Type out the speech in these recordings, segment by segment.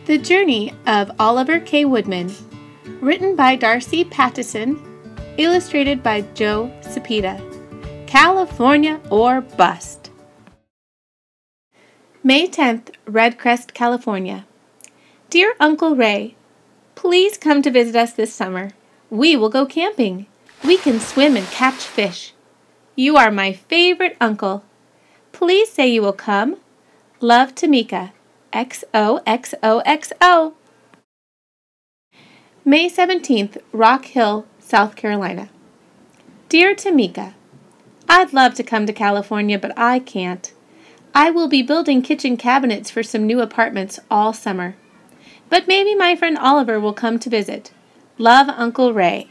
The Journey of Oliver K. Woodman, written by Darcy Pattison, illustrated by Joe Cepeda. California or Bust. May 10th, Red Crest, California. Dear Uncle Ray, please come to visit us this summer. We will go camping. We can swim and catch fish. You are my favorite uncle. Please say you will come. Love, Tamika. XOXOXO. May 17th, Rock Hill, South Carolina. Dear Tamika, I'd love to come to California, but I can't. I will be building kitchen cabinets for some new apartments all summer. But maybe my friend Oliver will come to visit. Love, Uncle Ray.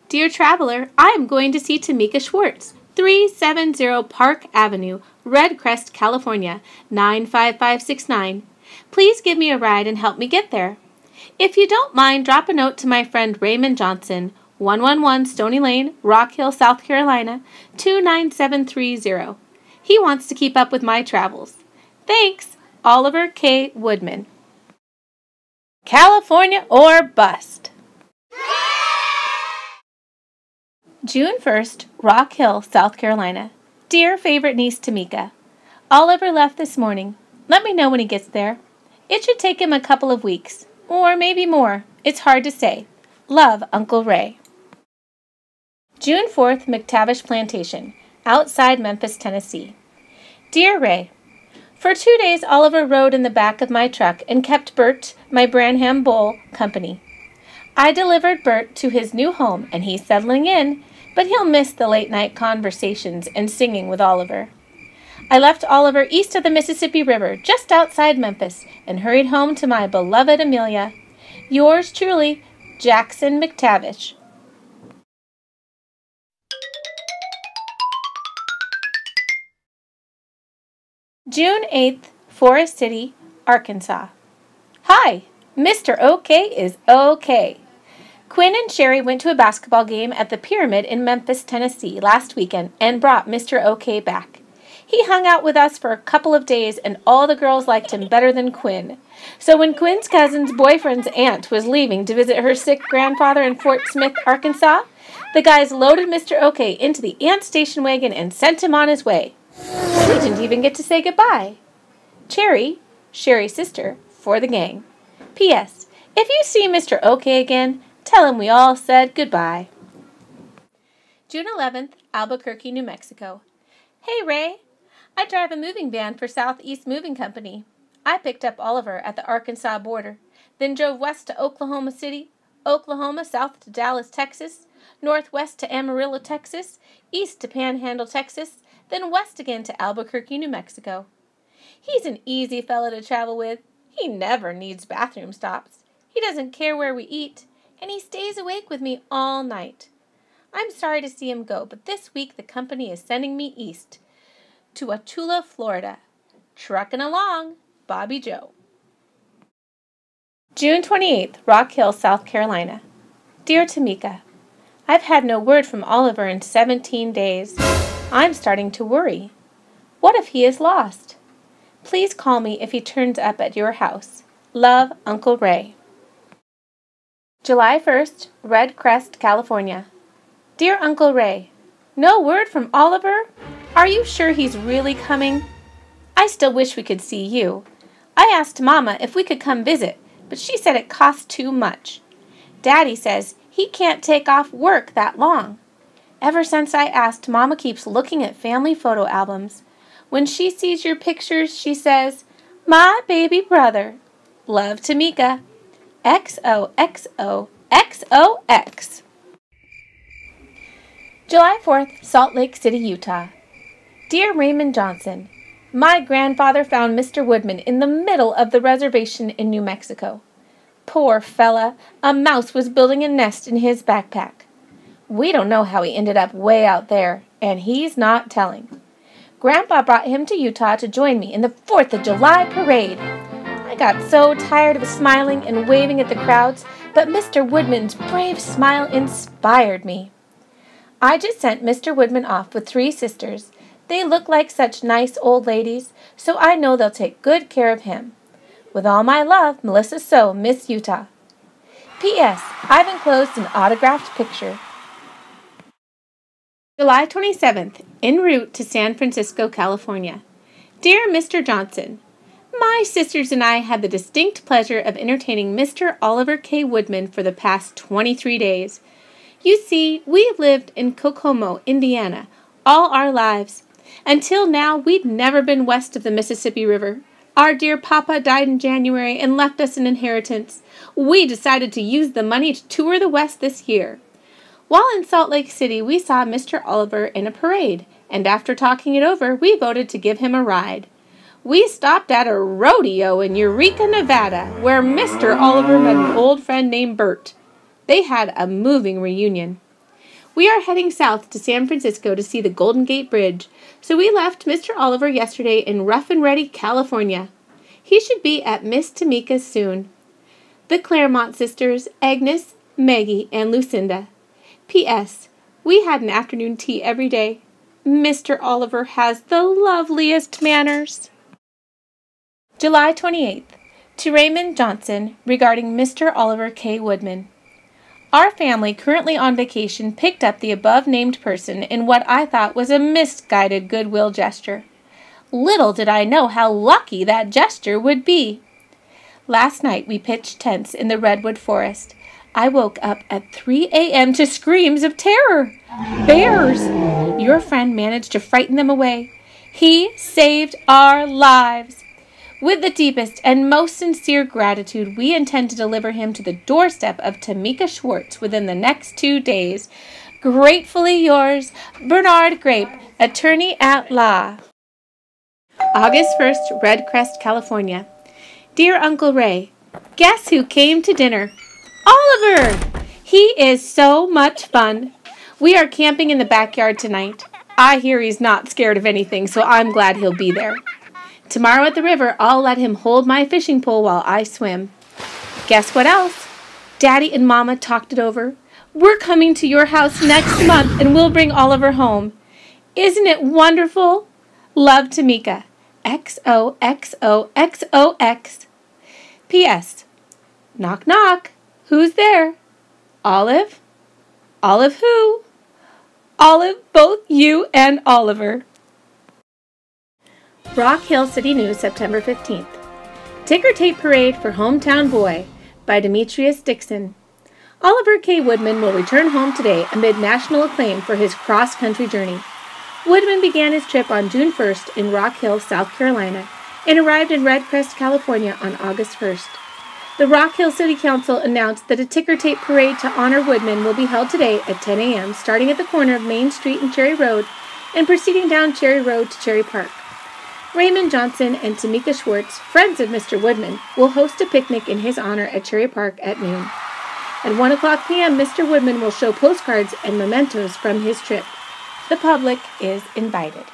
Dear traveler, I am going to see Tamika Schwartz, 370 Park Avenue, Red Crest, California, 95569. Please give me a ride and help me get there. If you don't mind, drop a note to my friend Raymond Johnson, 111 Stony Lane, Rock Hill, South Carolina, 29730. He wants to keep up with my travels. Thanks, Oliver K. Woodman. California or Bust. June 1st, Rock Hill, South Carolina. Dear favorite niece Tamika, Oliver left this morning. Let me know when he gets there. It should take him a couple of weeks, or maybe more. It's hard to say. Love, Uncle Ray. June 4th, McTavish Plantation, outside Memphis, Tennessee. Dear Ray, for 2 days Oliver rode in the back of my truck and kept Bert, my Branham Bull, company. I delivered Bert to his new home and he's settling in, but he'll miss the late-night conversations and singing with Oliver. I left Oliver east of the Mississippi River, just outside Memphis, and hurried home to my beloved Amelia. Yours truly, Jackson McTavish. June 8th, Forest City, Arkansas. Hi, Mr. OK is okay. Quinn and Sherry went to a basketball game at the Pyramid in Memphis, Tennessee last weekend and brought Mr. OK back. He hung out with us for a couple of days and all the girls liked him better than Quinn. So when Quinn's cousin's boyfriend's aunt was leaving to visit her sick grandfather in Fort Smith, Arkansas, the guys loaded Mr. OK into the aunt's station wagon and sent him on his way. We didn't even get to say goodbye. Cherry, Sherry's sister, for the gang. P.S. If you see Mr. OK again, tell him we all said goodbye. June 11th, Albuquerque, New Mexico. Hey, Ray. I drive a moving van for Southeast Moving Company. I picked up Oliver at the Arkansas border, then drove west to Oklahoma City, Oklahoma, south to Dallas, Texas, northwest to Amarillo, Texas, east to Panhandle, Texas, then west again to Albuquerque, New Mexico. He's an easy fellow to travel with. He never needs bathroom stops. He doesn't care where we eat, and he stays awake with me all night. I'm sorry to see him go, but this week the company is sending me east to Wauchula, Florida. Trucking along, Bobby Joe. June 28th, Rock Hill, South Carolina. Dear Tamika, I've had no word from Oliver in 17 days. I'm starting to worry. What if he is lost? Please call me if he turns up at your house. Love, Uncle Ray. July 1st, Red Crest, California. Dear Uncle Ray, no word from Oliver? Are you sure he's really coming? I still wish we could see you. I asked Mama if we could come visit, but she said it cost too much. Daddy says he can't take off work that long. Ever since I asked, Mama keeps looking at family photo albums. When she sees your pictures, she says, my baby brother. Love, Tamika. XOXOXOX. July 4th, Salt Lake City, Utah. Dear Raymond Johnson, my grandfather found Mr. Woodman in the middle of the reservation in New Mexico. Poor fella, a mouse was building a nest in his backpack. We don't know how he ended up way out there, and he's not telling. Grandpa brought him to Utah to join me in the 4th of July parade. I got so tired of smiling and waving at the crowds, but Mr. Woodman's brave smile inspired me. I just sent Mr. Woodman off with 3 sisters. They look like such nice old ladies, so I know they'll take good care of him. With all my love, Melissa So, Miss Utah. P.S. I've enclosed an autographed picture. July 27th, en route to San Francisco, California. Dear Mr. Johnson, my sisters and I had the distinct pleasure of entertaining Mr. Oliver K. Woodman for the past 23 days. You see, we've lived in Kokomo, Indiana, all our lives. Until now, we'd never been west of the Mississippi River. Our dear papa died in January and left us an inheritance. We decided to use the money to tour the West this year. While in Salt Lake City, we saw Mr. Oliver in a parade, and after talking it over, we voted to give him a ride. We stopped at a rodeo in Eureka, Nevada, where Mr. Oliver met an old friend named Bert. They had a moving reunion. We are heading south to San Francisco to see the Golden Gate Bridge, so we left Mr. Oliver yesterday in Rough and Ready, California. He should be at Miss Tamika's soon. The Claremont sisters, Agnes, Maggie, and Lucinda. P.S. We had an afternoon tea every day. Mr. Oliver has the loveliest manners. July 28th. To Raymond Johnson regarding Mr. Oliver K. Woodman. Our family, currently on vacation, picked up the above-named person in what I thought was a misguided goodwill gesture. Little did I know how lucky that gesture would be. Last night we pitched tents in the redwood forest. I woke up at 3 a.m. to screams of terror. Bears! Your friend managed to frighten them away. He saved our lives. With the deepest and most sincere gratitude, we intend to deliver him to the doorstep of Tamika Schwartz within the next 2 days. Gratefully yours, Bernard Grape, Attorney at Law. August 1st, Red Crest, California. Dear Uncle Ray, guess who came to dinner? Oliver! He is so much fun. We are camping in the backyard tonight. I hear he's not scared of anything, so I'm glad he'll be there. Tomorrow at the river, I'll let him hold my fishing pole while I swim. Guess what else? Daddy and Mama talked it over. We're coming to your house next month, and we'll bring Oliver home. Isn't it wonderful? Love, Tamika. XOXOXOX. P.S. Knock, knock. Who's there? Olive? Olive who? Olive, both you and Oliver. Rock Hill City News, September 15th. Ticker Tape Parade for Hometown Boy by Demetrius Dixon. Oliver K. Woodman will return home today amid national acclaim for his cross-country journey. Woodman began his trip on June 1st in Rock Hill, South Carolina, and arrived in Red Crest, California on August 1st. The Rock Hill City Council announced that a ticker tape parade to honor Woodman will be held today at 10 a.m., starting at the corner of Main Street and Cherry Road, and proceeding down Cherry Road to Cherry Park. Raymond Johnson and Tamika Schwartz, friends of Mr. Woodman, will host a picnic in his honor at Cherry Park at noon. At 1 o'clock p.m., Mr. Woodman will show postcards and mementos from his trip. The public is invited.